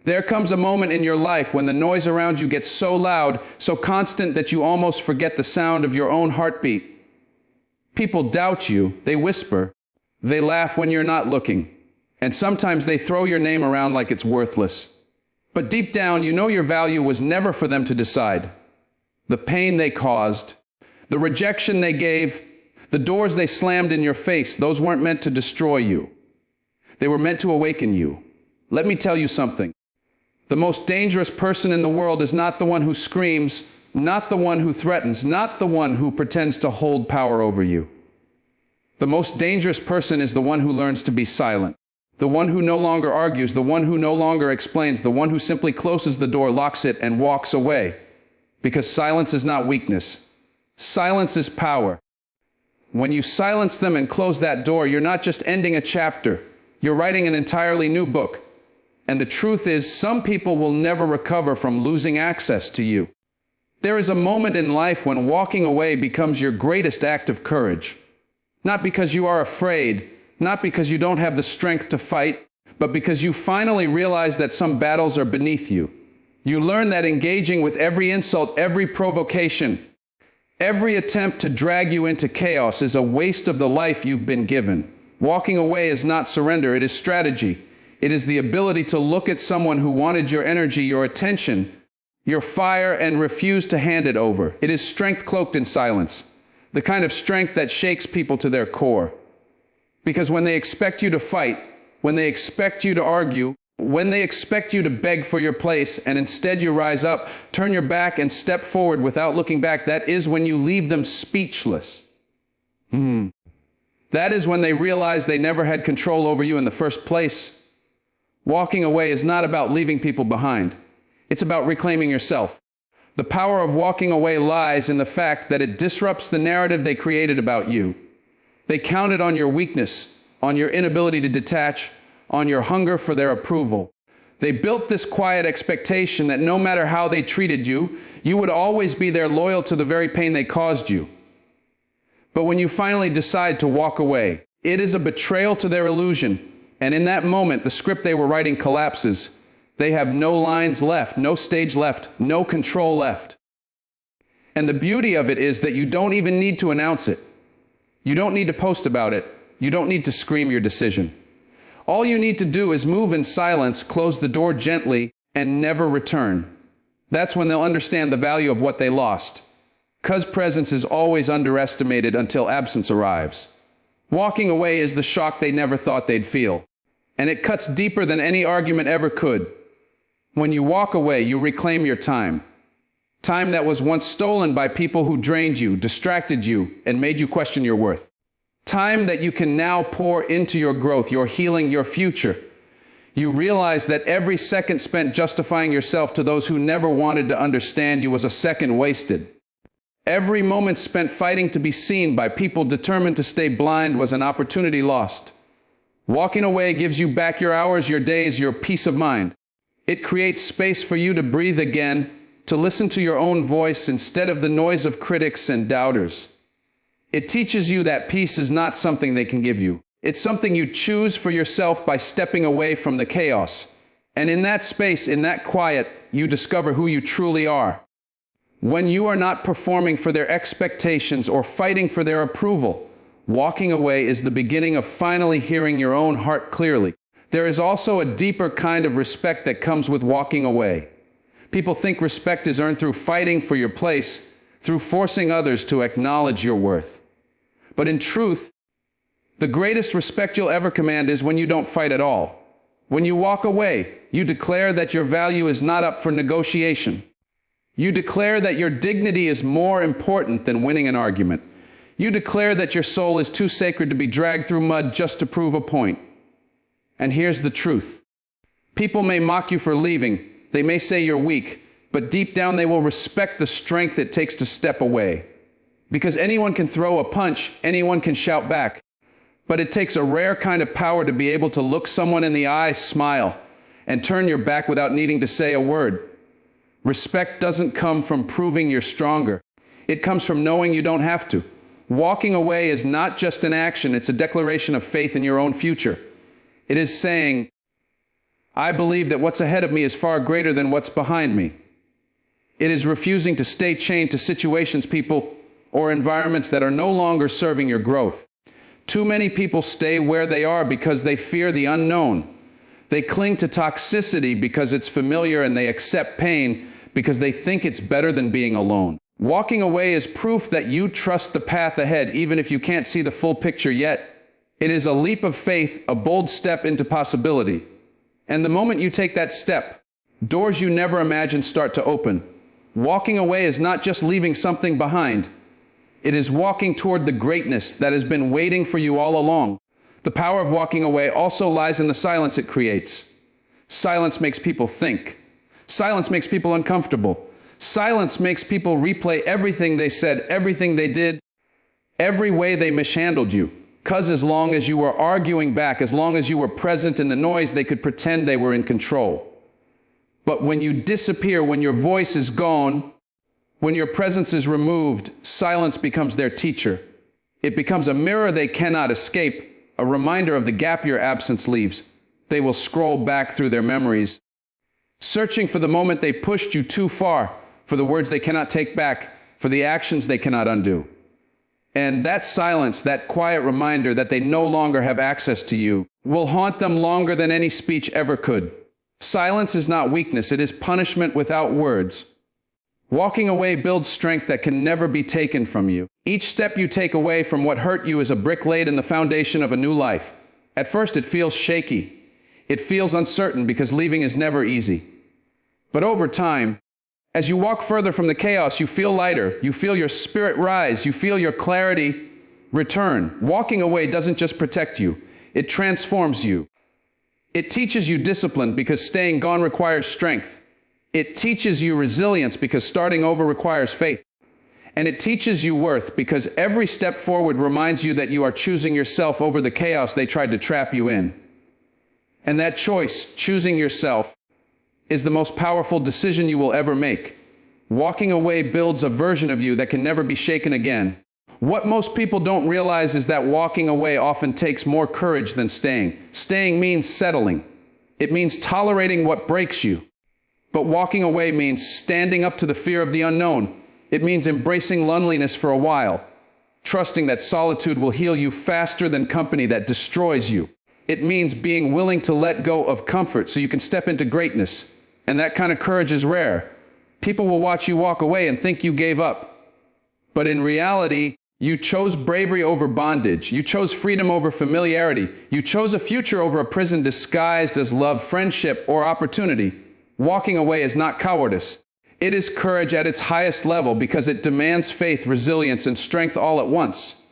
There comes a moment in your life when the noise around you gets so loud, so constant that you almost forget the sound of your own heartbeat. People doubt you, they whisper, they laugh when you're not looking, and sometimes they throw your name around like it's worthless. But deep down, you know your value was never for them to decide. The pain they caused, the rejection they gave, the doors they slammed in your face, those weren't meant to destroy you. They were meant to awaken you. Let me tell you something. The most dangerous person in the world is not the one who screams, not the one who threatens, not the one who pretends to hold power over you. The most dangerous person is the one who learns to be silent, the one who no longer argues, the one who no longer explains, the one who simply closes the door, locks it, and walks away. Because silence is not weakness. Silence is power. When you silence them and close that door, you're not just ending a chapter, you're writing an entirely new book. And the truth is, some people will never recover from losing access to you. There is a moment in life when walking away becomes your greatest act of courage. Not because you are afraid, not because you don't have the strength to fight, but because you finally realize that some battles are beneath you. You learn that engaging with every insult, every provocation, every attempt to drag you into chaos is a waste of the life you've been given. Walking away is not surrender, it is strategy. It is the ability to look at someone who wanted your energy, your attention, your fire, and refuse to hand it over. It is strength cloaked in silence, the kind of strength that shakes people to their core. Because when they expect you to fight, when they expect you to argue, when they expect you to beg for your place, and instead you rise up, turn your back, and step forward without looking back, that is when you leave them speechless. That is when they realize they never had control over you in the first place. Walking away is not about leaving people behind. It's about reclaiming yourself. The power of walking away lies in the fact that it disrupts the narrative they created about you. They counted on your weakness, on your inability to detach, on your hunger for their approval. They built this quiet expectation that no matter how they treated you, you would always be there, loyal to the very pain they caused you. But when you finally decide to walk away, it is a betrayal to their illusion. And in that moment, the script they were writing collapses. They have no lines left, no stage left, no control left. And the beauty of it is that you don't even need to announce it. You don't need to post about it. You don't need to scream your decision. All you need to do is move in silence, close the door gently, and never return. That's when they'll understand the value of what they lost. 'Cause presence is always underestimated until absence arrives. Walking away is the shock they never thought they'd feel. And it cuts deeper than any argument ever could. When you walk away, you reclaim your time. Time that was once stolen by people who drained you, distracted you, and made you question your worth. Time that you can now pour into your growth, your healing, your future. You realize that every second spent justifying yourself to those who never wanted to understand you was a second wasted. Every moment spent fighting to be seen by people determined to stay blind was an opportunity lost. Walking away gives you back your hours, your days, your peace of mind. It creates space for you to breathe again, to listen to your own voice instead of the noise of critics and doubters. It teaches you that peace is not something they can give you. It's something you choose for yourself by stepping away from the chaos. And in that space, in that quiet, you discover who you truly are. When you are not performing for their expectations or fighting for their approval, walking away is the beginning of finally hearing your own heart clearly. There is also a deeper kind of respect that comes with walking away. People think respect is earned through fighting for your place, through forcing others to acknowledge your worth. But in truth, the greatest respect you'll ever command is when you don't fight at all. When you walk away, you declare that your value is not up for negotiation. You declare that your dignity is more important than winning an argument. You declare that your soul is too sacred to be dragged through mud just to prove a point. And here's the truth. People may mock you for leaving. They may say you're weak, but deep down they will respect the strength it takes to step away. Because anyone can throw a punch, anyone can shout back. But it takes a rare kind of power to be able to look someone in the eye, smile, and turn your back without needing to say a word. Respect doesn't come from proving you're stronger. It comes from knowing you don't have to. Walking away is not just an action, it's a declaration of faith in your own future. It is saying, I believe that what's ahead of me is far greater than what's behind me. It is refusing to stay chained to situations, people, or environments that are no longer serving your growth. Too many people stay where they are because they fear the unknown. They cling to toxicity because it's familiar, and they accept pain because they think it's better than being alone. Walking away is proof that you trust the path ahead, even if you can't see the full picture yet. It is a leap of faith, a bold step into possibility. And the moment you take that step, doors you never imagined start to open. Walking away is not just leaving something behind. It is walking toward the greatness that has been waiting for you all along. The power of walking away also lies in the silence it creates. Silence makes people think. Silence makes people uncomfortable. Silence makes people replay everything they said, everything they did, every way they mishandled you. Because as long as you were arguing back, as long as you were present in the noise, they could pretend they were in control. But when you disappear, when your voice is gone, when your presence is removed, silence becomes their teacher. It becomes a mirror they cannot escape, a reminder of the gap your absence leaves. They will scroll back through their memories, searching for the moment they pushed you too far, for the words they cannot take back, for the actions they cannot undo. And that silence, that quiet reminder that they no longer have access to you, will haunt them longer than any speech ever could. Silence is not weakness, it is punishment without words. Walking away builds strength that can never be taken from you. Each step you take away from what hurt you is a brick laid in the foundation of a new life. At first it feels shaky. It feels uncertain because leaving is never easy. But over time, as you walk further from the chaos, you feel lighter. You feel your spirit rise. You feel your clarity return. Walking away doesn't just protect you, it transforms you. It teaches you discipline because staying gone requires strength. It teaches you resilience because starting over requires faith. And it teaches you worth because every step forward reminds you that you are choosing yourself over the chaos they tried to trap you in. And that choice, choosing yourself, is the most powerful decision you will ever make. Walking away builds a version of you that can never be shaken again. What most people don't realize is that walking away often takes more courage than staying. Staying means settling. It means tolerating what breaks you. But walking away means standing up to the fear of the unknown. It means embracing loneliness for a while, trusting that solitude will heal you faster than company that destroys you. It means being willing to let go of comfort so you can step into greatness. And that kind of courage is rare. People will watch you walk away and think you gave up. But in reality, you chose bravery over bondage. You chose freedom over familiarity. You chose a future over a prison disguised as love, friendship, or opportunity. Walking away is not cowardice. It is courage at its highest level because it demands faith, resilience, and strength all at once.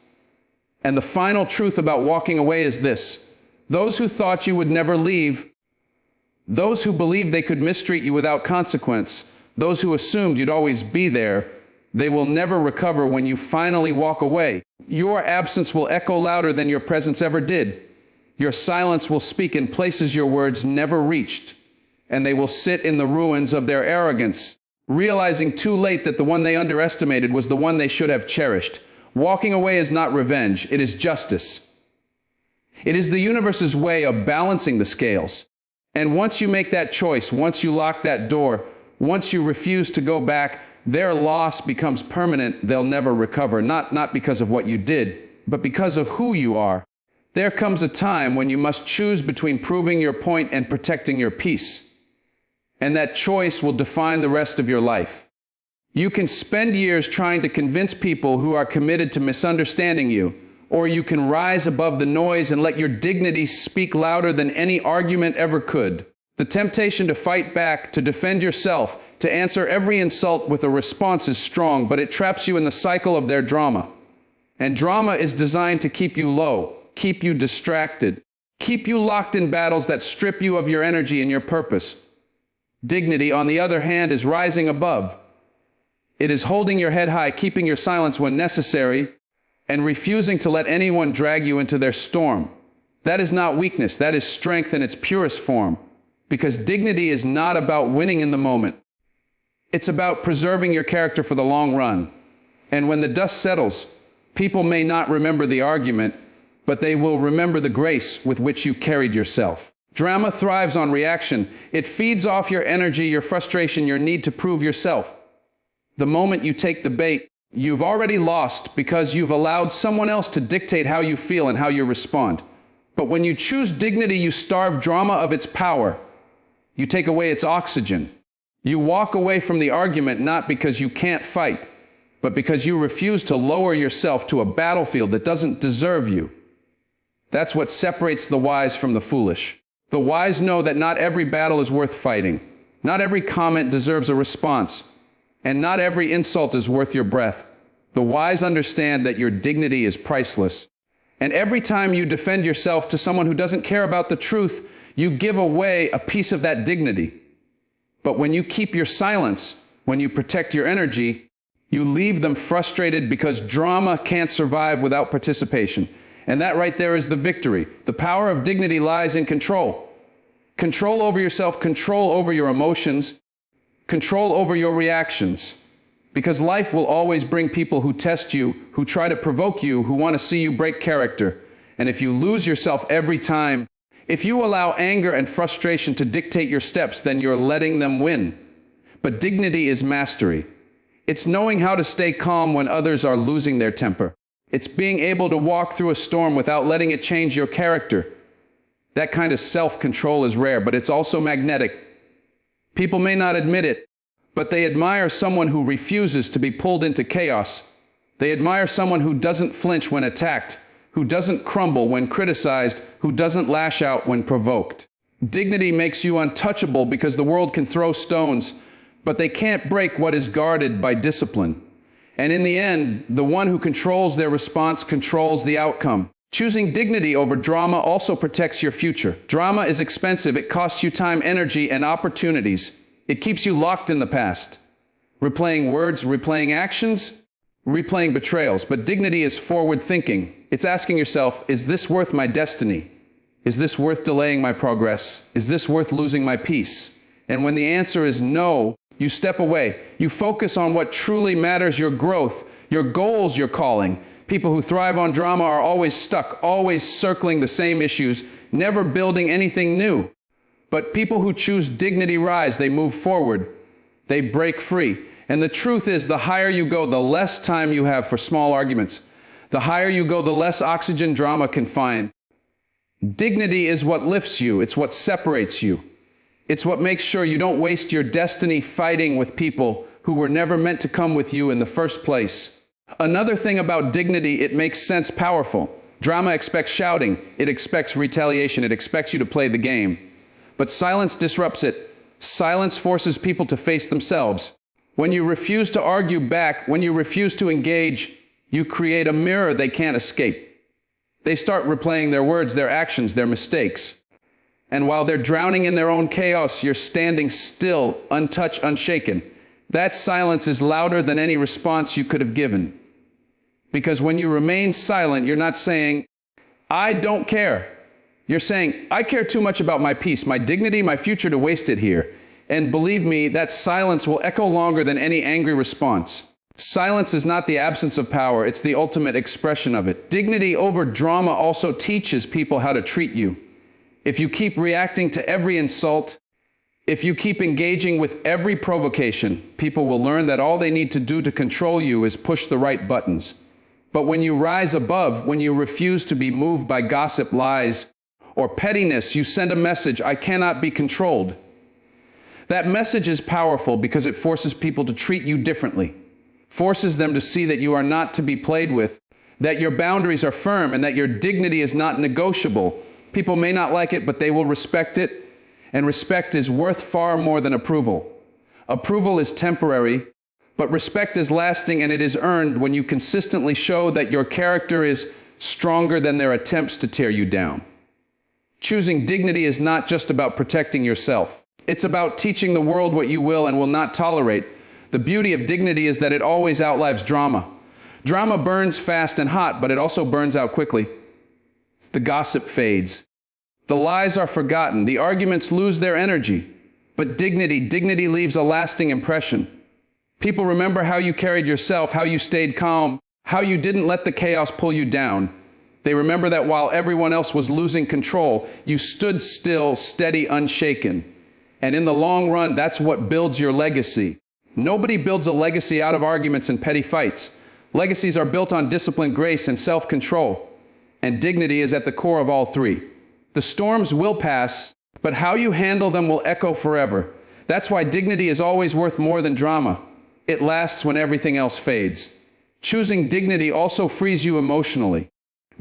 And the final truth about walking away is this: those who thought you would never leave, those who believed they could mistreat you without consequence, those who assumed you'd always be there, they will never recover when you finally walk away. Your absence will echo louder than your presence ever did. Your silence will speak in places your words never reached, and they will sit in the ruins of their arrogance, realizing too late that the one they underestimated was the one they should have cherished. Walking away is not revenge, it is justice. It is the universe's way of balancing the scales. And once you make that choice, once you lock that door, once you refuse to go back, their loss becomes permanent. They'll never recover, not because of what you did, but because of who you are. There comes a time when you must choose between proving your point and protecting your peace. And that choice will define the rest of your life. You can spend years trying to convince people who are committed to misunderstanding you, or you can rise above the noise and let your dignity speak louder than any argument ever could. The temptation to fight back, to defend yourself, to answer every insult with a response is strong, but it traps you in the cycle of their drama. And drama is designed to keep you low, keep you distracted, keep you locked in battles that strip you of your energy and your purpose. Dignity, on the other hand, is rising above. It is holding your head high, keeping your silence when necessary, and refusing to let anyone drag you into their storm. That is not weakness, that is strength in its purest form. Because dignity is not about winning in the moment. It's about preserving your character for the long run. And when the dust settles, people may not remember the argument, but they will remember the grace with which you carried yourself. Drama thrives on reaction. It feeds off your energy, your frustration, your need to prove yourself. The moment you take the bait, you've already lost because you've allowed someone else to dictate how you feel and how you respond. But when you choose dignity, you starve drama of its power. You take away its oxygen. You walk away from the argument not because you can't fight, but because you refuse to lower yourself to a battlefield that doesn't deserve you. That's what separates the wise from the foolish. The wise know that not every battle is worth fighting. Not every comment deserves a response. And not every insult is worth your breath. The wise understand that your dignity is priceless. And every time you defend yourself to someone who doesn't care about the truth, you give away a piece of that dignity. But when you keep your silence, when you protect your energy, you leave them frustrated because drama can't survive without participation. And that right there is the victory. The power of dignity lies in control. Control over yourself, control over your emotions, control over your reactions. Because life will always bring people who test you, who try to provoke you, who want to see you break character. And if you lose yourself every time, if you allow anger and frustration to dictate your steps, then you're letting them win. But dignity is mastery. It's knowing how to stay calm when others are losing their temper. It's being able to walk through a storm without letting it change your character. That kind of self-control is rare, but it's also magnetic. People may not admit it, but they admire someone who refuses to be pulled into chaos. They admire someone who doesn't flinch when attacked, who doesn't crumble when criticized, who doesn't lash out when provoked. Dignity makes you untouchable because the world can throw stones, but they can't break what is guarded by discipline. And in the end, the one who controls their response controls the outcome. Choosing dignity over drama also protects your future. Drama is expensive. It costs you time, energy, and opportunities. It keeps you locked in the past. Replaying words, replaying actions, replaying betrayals. But dignity is forward thinking. It's asking yourself, is this worth my destiny? Is this worth delaying my progress? Is this worth losing my peace? And when the answer is no, you step away. You focus on what truly matters, your growth, your goals, your calling. People who thrive on drama are always stuck, always circling the same issues, never building anything new. But people who choose dignity rise, they move forward, they break free. And the truth is, the higher you go, the less time you have for small arguments. The higher you go, the less oxygen drama can find. Dignity is what lifts you. It's what separates you. It's what makes sure you don't waste your destiny fighting with people who were never meant to come with you in the first place. Another thing about dignity, it makes sense powerful. Drama expects shouting. It expects retaliation. It expects you to play the game. But silence disrupts it. Silence forces people to face themselves. When you refuse to argue back, when you refuse to engage, you create a mirror they can't escape. They start replaying their words, their actions, their mistakes. And while they're drowning in their own chaos, you're standing still, untouched, unshaken. That silence is louder than any response you could have given. Because when you remain silent, you're not saying, I don't care. You're saying, I care too much about my peace, my dignity, my future to waste it here. And believe me, that silence will echo longer than any angry response. Silence is not the absence of power, it's the ultimate expression of it. Dignity over drama also teaches people how to treat you. If you keep reacting to every insult, if you keep engaging with every provocation, people will learn that all they need to do to control you is push the right buttons. But when you rise above, when you refuse to be moved by gossip, lies, or pettiness, you send a message, I cannot be controlled. That message is powerful because it forces people to treat you differently, forces them to see that you are not to be played with, that your boundaries are firm, and that your dignity is not negotiable. People may not like it, but they will respect it, and respect is worth far more than approval. Approval is temporary, but respect is lasting, and it is earned when you consistently show that your character is stronger than their attempts to tear you down. Choosing dignity is not just about protecting yourself. It's about teaching the world what you will and will not tolerate. The beauty of dignity is that it always outlives drama. Drama burns fast and hot, but it also burns out quickly. The gossip fades. The lies are forgotten. The arguments lose their energy. But dignity leaves a lasting impression. People remember how you carried yourself, how you stayed calm, how you didn't let the chaos pull you down. They remember that while everyone else was losing control, you stood still, steady, unshaken. And in the long run, that's what builds your legacy. Nobody builds a legacy out of arguments and petty fights. Legacies are built on discipline, grace, and self-control. And dignity is at the core of all three. The storms will pass, but how you handle them will echo forever. That's why dignity is always worth more than drama. It lasts when everything else fades. Choosing dignity also frees you emotionally.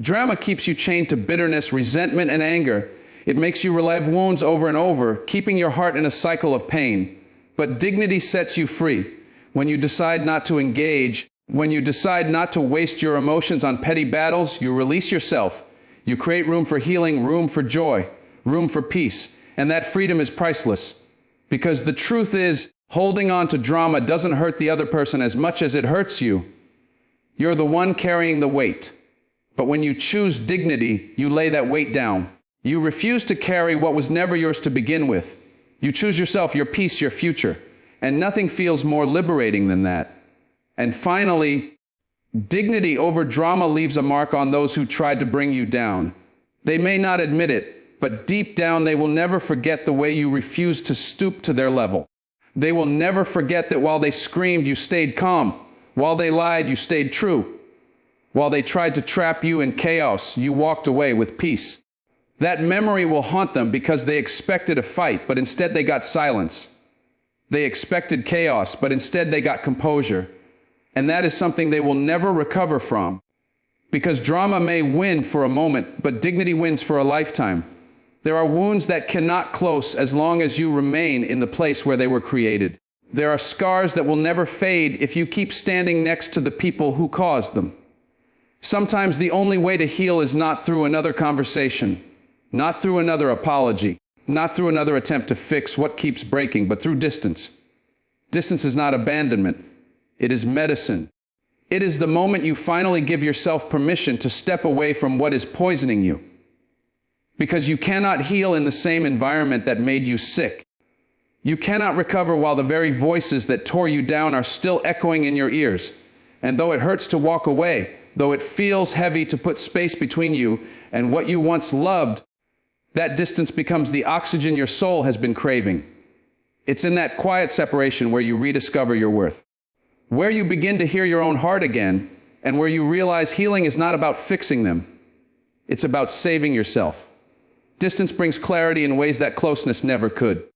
Drama keeps you chained to bitterness, resentment, and anger. It makes you relive wounds over and over, keeping your heart in a cycle of pain. But dignity sets you free. When you decide not to engage, when you decide not to waste your emotions on petty battles, you release yourself. You create room for healing, room for joy, room for peace. And that freedom is priceless. Because the truth is, holding on to drama doesn't hurt the other person as much as it hurts you. You're the one carrying the weight. But when you choose dignity, you lay that weight down. You refuse to carry what was never yours to begin with. You choose yourself, your peace, your future. And nothing feels more liberating than that. And finally, dignity over drama leaves a mark on those who tried to bring you down. They may not admit it, but deep down they will never forget the way you refused to stoop to their level. They will never forget that while they screamed, you stayed calm. While they lied, you stayed true. While they tried to trap you in chaos, you walked away with peace. That memory will haunt them because they expected a fight, but instead they got silence. They expected chaos, but instead they got composure. And that is something they will never recover from. Because drama may win for a moment, but dignity wins for a lifetime. There are wounds that cannot close as long as you remain in the place where they were created. There are scars that will never fade if you keep standing next to the people who caused them. Sometimes the only way to heal is not through another conversation, not through another apology, not through another attempt to fix what keeps breaking, but through distance. Distance is not abandonment. It is medicine. It is the moment you finally give yourself permission to step away from what is poisoning you. Because you cannot heal in the same environment that made you sick. You cannot recover while the very voices that tore you down are still echoing in your ears. And though it hurts to walk away, though it feels heavy to put space between you and what you once loved, that distance becomes the oxygen your soul has been craving. It's in that quiet separation where you rediscover your worth, where you begin to hear your own heart again, and where you realize healing is not about fixing them. It's about saving yourself. Distance brings clarity in ways that closeness never could.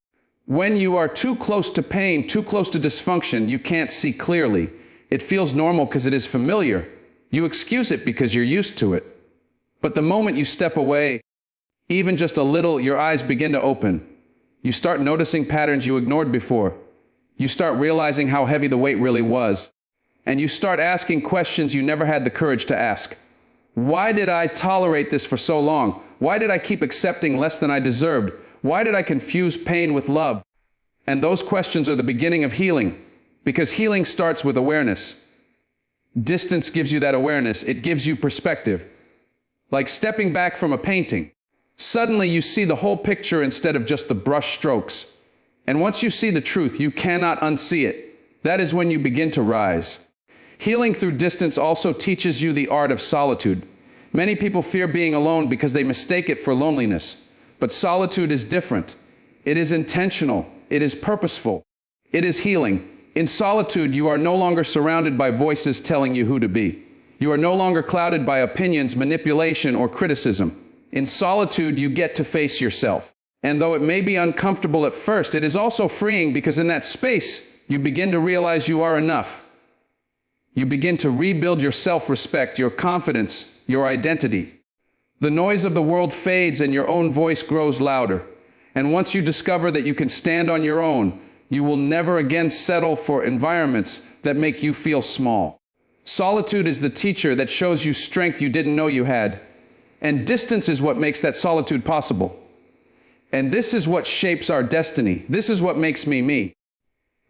When you are too close to pain, too close to dysfunction, you can't see clearly. It feels normal because it is familiar. You excuse it because you're used to it. But the moment you step away, even just a little, your eyes begin to open. You start noticing patterns you ignored before. You start realizing how heavy the weight really was. And you start asking questions you never had the courage to ask. Why did I tolerate this for so long? Why did I keep accepting less than I deserved? Why did I confuse pain with love? And those questions are the beginning of healing, because healing starts with awareness. Distance gives you that awareness. It gives you perspective. Like stepping back from a painting. Suddenly you see the whole picture instead of just the brush strokes. And once you see the truth, you cannot unsee it. That is when you begin to rise. Healing through distance also teaches you the art of solitude. Many people fear being alone because they mistake it for loneliness. But solitude is different. It is intentional. It is purposeful. It is healing. In solitude, you are no longer surrounded by voices telling you who to be. You are no longer clouded by opinions, manipulation, or criticism. In solitude, you get to face yourself. And though it may be uncomfortable at first, it is also freeing because in that space, you begin to realize you are enough. You begin to rebuild your self-respect, your confidence, your identity. The noise of the world fades and your own voice grows louder. And once you discover that you can stand on your own, you will never again settle for environments that make you feel small. Solitude is the teacher that shows you strength you didn't know you had. And distance is what makes that solitude possible. And this is what shapes our destiny. This is what makes me me.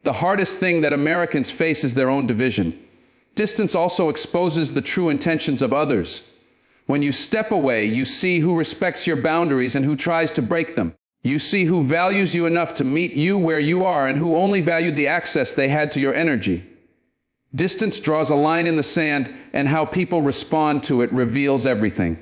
The hardest thing that Americans face is their own division. Distance also exposes the true intentions of others. When you step away, you see who respects your boundaries and who tries to break them. You see who values you enough to meet you where you are and who only valued the access they had to your energy. Distance draws a line in the sand, and how people respond to it reveals everything.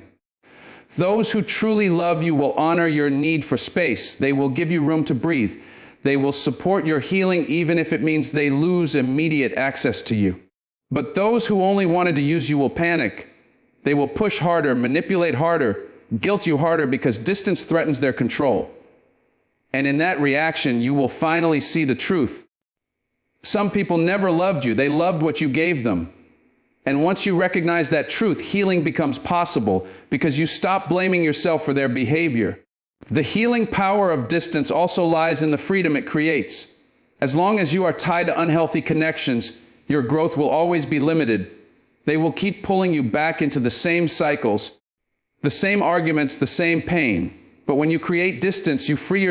Those who truly love you will honor your need for space. They will give you room to breathe. They will support your healing even if it means they lose immediate access to you. But those who only wanted to use you will panic. They will push harder, manipulate harder, guilt you harder because distance threatens their control. And in that reaction, you will finally see the truth. Some people never loved you. They loved what you gave them. And once you recognize that truth, healing becomes possible because you stop blaming yourself for their behavior. The healing power of distance also lies in the freedom it creates. As long as you are tied to unhealthy connections, your growth will always be limited. They will keep pulling you back into the same cycles, the same arguments, the same pain. But when you create distance, you free yourself